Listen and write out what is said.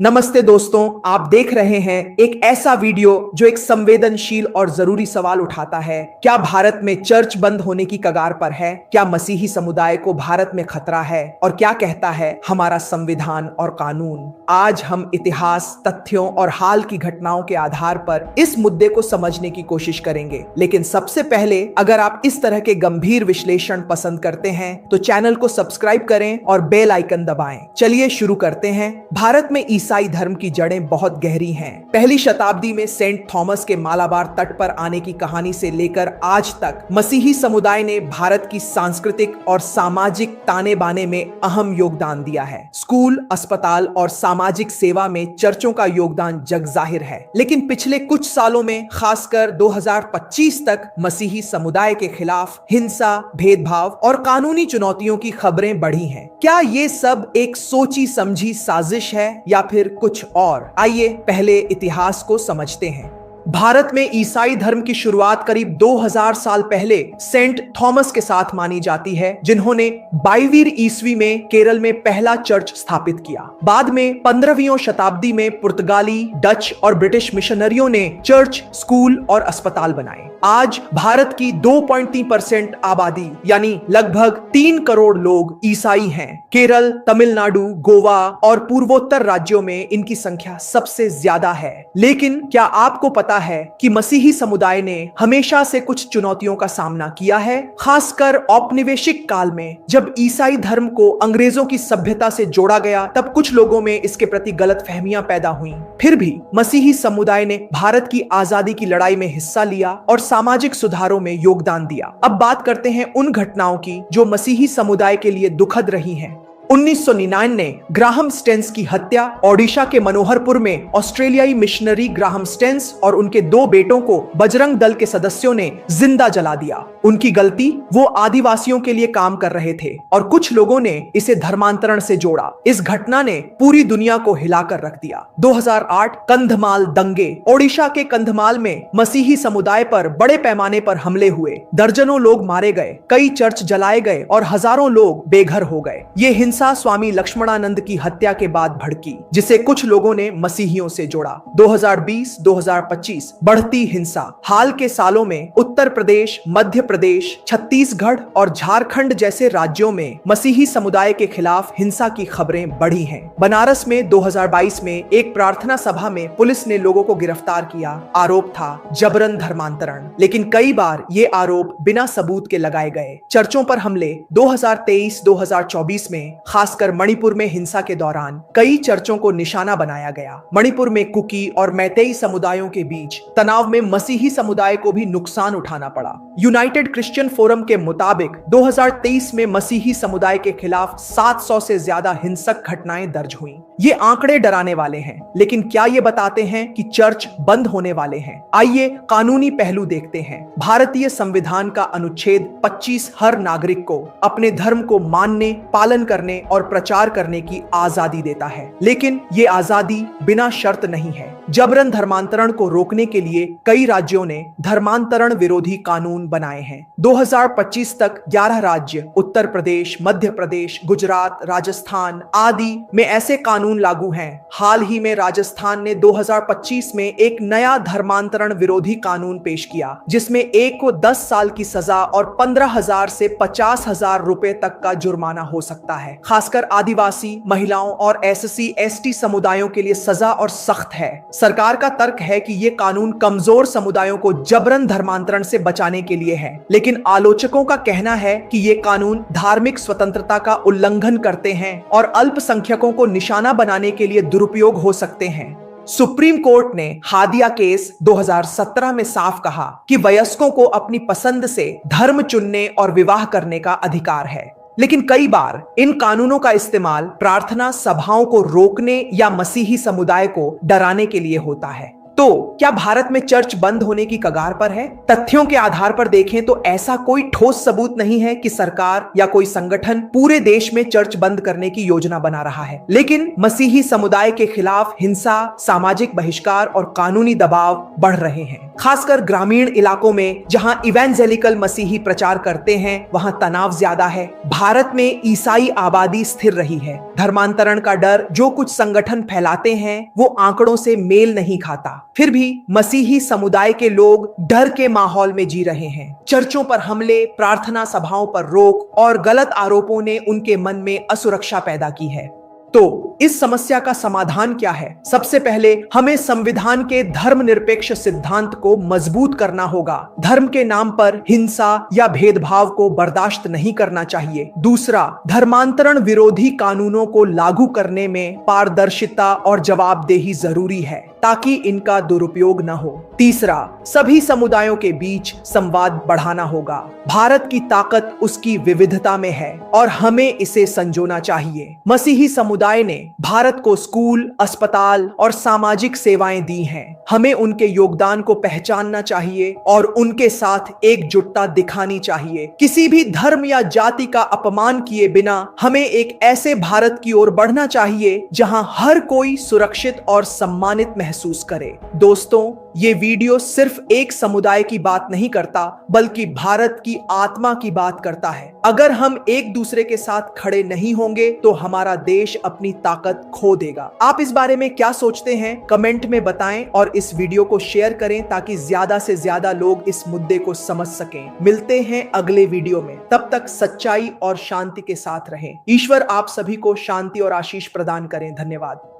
नमस्ते दोस्तों, आप देख रहे हैं एक ऐसा वीडियो जो एक संवेदनशील और जरूरी सवाल उठाता है। क्या भारत में चर्च बंद होने की कगार पर है? क्या मसीही समुदाय को भारत में खतरा है? और क्या कहता है हमारा संविधान और कानून? आज हम इतिहास, तथ्यों और हाल की घटनाओं के आधार पर इस मुद्दे को समझने की कोशिश करेंगे। लेकिन सबसे पहले, अगर आप इस तरह के गंभीर विश्लेषण पसंद करते हैं तो चैनल को सब्सक्राइब करें और बेल आइकन दबाएं। चलिए शुरू करते हैं। भारत में ईसाई धर्म की जड़ें बहुत गहरी हैं। पहली शताब्दी में सेंट थॉमस के मालाबार तट पर आने की कहानी से लेकर आज तक मसीही समुदाय ने भारत की सांस्कृतिक और सामाजिक ताने बाने में अहम योगदान दिया है। स्कूल, अस्पताल और सामाजिक सेवा में चर्चों का योगदान जगजाहिर है। लेकिन पिछले कुछ सालों में, खासकर 2025 तक, मसीही समुदाय के खिलाफ हिंसा, भेदभाव और कानूनी चुनौतियों की खबरें बढ़ी हैं। क्या ये सब एक सोची समझी साजिश है या फिर कुछ और? आइए पहले इतिहास को समझते हैं। भारत में ईसाई धर्म की शुरुआत करीब 2000 साल पहले सेंट थॉमस के साथ मानी जाती है, जिन्होंने 22वीं ईस्वी में केरल में पहला चर्च स्थापित किया। बाद में 15वीं शताब्दी में पुर्तगाली, डच और ब्रिटिश मिशनरियों ने चर्च, स्कूल और अस्पताल बनाए। आज भारत की 2.3% आबादी यानी लगभग 3 करोड़ लोग ईसाई हैं। केरल, तमिलनाडु, गोवा और पूर्वोत्तर राज्यों में इनकी संख्या सबसे ज्यादा है। लेकिन क्या आपको पता है कि मसीही समुदाय ने हमेशा से कुछ चुनौतियों का सामना किया है? खासकर औपनिवेशिक काल में, जब ईसाई धर्म को अंग्रेजों की सभ्यता से जोड़ा गया, तब कुछ लोगों में इसके प्रति गलतफहमियां पैदा हुई। फिर भी मसीही समुदाय ने भारत की आजादी की लड़ाई में हिस्सा लिया और सामाजिक सुधारों में योगदान दिया। अब बात करते हैं उन घटनाओं की जो मसीही समुदाय के लिए दुखद रही हैं। 1999 ने ग्राहम स्टेन्स की हत्या ओडिशा के मनोहरपुर में ऑस्ट्रेलियाई मिशनरी ग्राहम स्टेन्स और उनके 2 बेटों को बजरंग दल के सदस्यों ने जिंदा जला दिया। उनकी गलती, वो आदिवासियों के लिए काम कर रहे थे और कुछ लोगों ने इसे धर्मांतरण से जोड़ा। इस घटना ने पूरी दुनिया को हिलाकर रख दिया। 2008 कंधमाल दंगे। ओडिशा के कंधमाल में मसीही समुदाय पर बड़े पैमाने पर हमले हुए। दर्जनों लोग मारे गए, कई चर्च जलाए गए और हजारों लोग बेघर हो गए। ये हिंसा स्वामी लक्ष्मणानंद की हत्या के बाद भड़की, जिसे कुछ लोगों ने मसीहियों से जोड़ा। 2020-2025 बढ़ती हिंसा। हाल के सालों में उत्तर प्रदेश, मध्य प्रदेश, छत्तीसगढ़ और झारखंड जैसे राज्यों में मसीही समुदाय के खिलाफ हिंसा की खबरें बढ़ी हैं। बनारस में 2022 में एक प्रार्थना सभा में पुलिस ने लोगों को गिरफ्तार किया। आरोप था जबरन धर्मांतरण, लेकिन कई बार ये आरोप बिना सबूत के लगाए गए। चर्चों पर हमले। 2023-2024 में खासकर मणिपुर में हिंसा के दौरान कई चर्चों को निशाना बनाया गया। मणिपुर में कुकी और मैतेई समुदायों के बीच तनाव में मसीही समुदाय को भी नुकसान उठाना पड़ा। यूनाइटेड क्रिश्चियन फोरम के मुताबिक 2023 में मसीही समुदाय के खिलाफ 700 से ज्यादा हिंसक घटनाएं दर्ज हुई। ये आंकड़े डराने वाले हैं, लेकिन क्या ये बताते हैं कि चर्च बंद होने वाले हैं? आइए कानूनी पहलू देखते हैं। भारतीय संविधान का अनुच्छेद 25 हर नागरिक को अपने धर्म को मानने, पालन करने और प्रचार करने की आजादी देता है। लेकिन ये आजादी बिना शर्त नहीं है। जबरन धर्मांतरण को रोकने के लिए कई राज्यों ने धर्मांतरण विरोधी कानून बनाए हैं। 2025 तक 11 राज्य, उत्तर प्रदेश, मध्य प्रदेश, गुजरात, राजस्थान आदि में ऐसे कानून लागू हैं। हाल ही में राजस्थान ने 2025 में एक नया धर्मांतरण विरोधी कानून पेश किया, जिसमें एक को 10 साल की सजा और 15,000 से 50,000 रुपए तक का जुर्माना हो सकता है। खासकर आदिवासी, महिलाओं और SC/ST समुदायों के लिए सजा और सख्त है। सरकार का तर्क है कि ये कानून कमजोर समुदायों को जबरन धर्मांतरण से बचाने के लिए है, लेकिन आलोचकों का कहना है कि ये कानून धार्मिक स्वतंत्रता का उल्लंघन करते हैं और अल्पसंख्यकों को निशाना बनाने के लिए दुरुपयोग हो सकते हैं। सुप्रीम कोर्ट ने हादिया केस 2017 में साफ कहा कि वयस्कों को अपनी पसंद से धर्म चुनने और विवाह करने का अधिकार है। लेकिन कई बार इन कानूनों का इस्तेमाल प्रार्थना सभाओं को रोकने या मसीही समुदाय को डराने के लिए होता है। तो क्या भारत में चर्च बंद होने की कगार पर है? तथ्यों के आधार पर देखें तो ऐसा कोई ठोस सबूत नहीं है कि सरकार या कोई संगठन पूरे देश में चर्च बंद करने की योजना बना रहा है। लेकिन मसीही समुदाय के खिलाफ हिंसा, सामाजिक बहिष्कार और कानूनी दबाव बढ़ रहे हैं। खासकर ग्रामीण इलाकों में जहां इवेंजेलिकल मसीही प्रचार करते हैं, वहां तनाव ज्यादा है। भारत में ईसाई आबादी स्थिर रही है। धर्मांतरण का डर जो कुछ संगठन फैलाते हैं वो आंकड़ों से मेल नहीं खाता। फिर भी मसीही समुदाय के लोग डर के माहौल में जी रहे हैं। चर्चों पर हमले, प्रार्थना सभाओं पर रोक और गलत आरोपों ने उनके मन में असुरक्षा पैदा की है। तो इस समस्या का समाधान क्या है? सबसे पहले हमें संविधान के धर्मनिरपेक्ष सिद्धांत को मजबूत करना होगा। धर्म के नाम पर हिंसा या भेदभाव को बर्दाश्त नहीं करना चाहिए। दूसरा, धर्मांतरण विरोधी कानूनों को लागू करने में पारदर्शिता और जवाबदेही जरूरी है ताकि इनका दुरुपयोग न हो। तीसरा, सभी समुदायों के बीच संवाद बढ़ाना होगा। भारत की ताकत उसकी विविधता में है और हमें इसे संजोना चाहिए। मसीही समुदाय ने भारत को स्कूल, अस्पताल और सामाजिक सेवाएं दी हैं। हमें उनके योगदान को पहचानना चाहिए और उनके साथ एकजुटता दिखानी चाहिए। किसी भी धर्म या जाति का अपमान किए बिना हमें एक ऐसे भारत की ओर बढ़ना चाहिए जहां हर कोई सुरक्षित और सम्मानित महसूस करे। दोस्तों, ये वीडियो सिर्फ एक समुदाय की बात नहीं करता, बल्कि भारत की आत्मा की बात करता है। अगर हम एक दूसरे के साथ खड़े नहीं होंगे तो हमारा देश अपनी ताकत खो देगा। आप इस बारे में क्या सोचते हैं? कमेंट में बताएं और इस वीडियो को शेयर करें ताकि ज्यादा से ज्यादा लोग इस मुद्दे को समझ सकें। मिलते हैं अगले वीडियो में। तब तक सच्चाई और शांति के साथ रहें। ईश्वर आप सभी को शांति और आशीष प्रदान करें। धन्यवाद।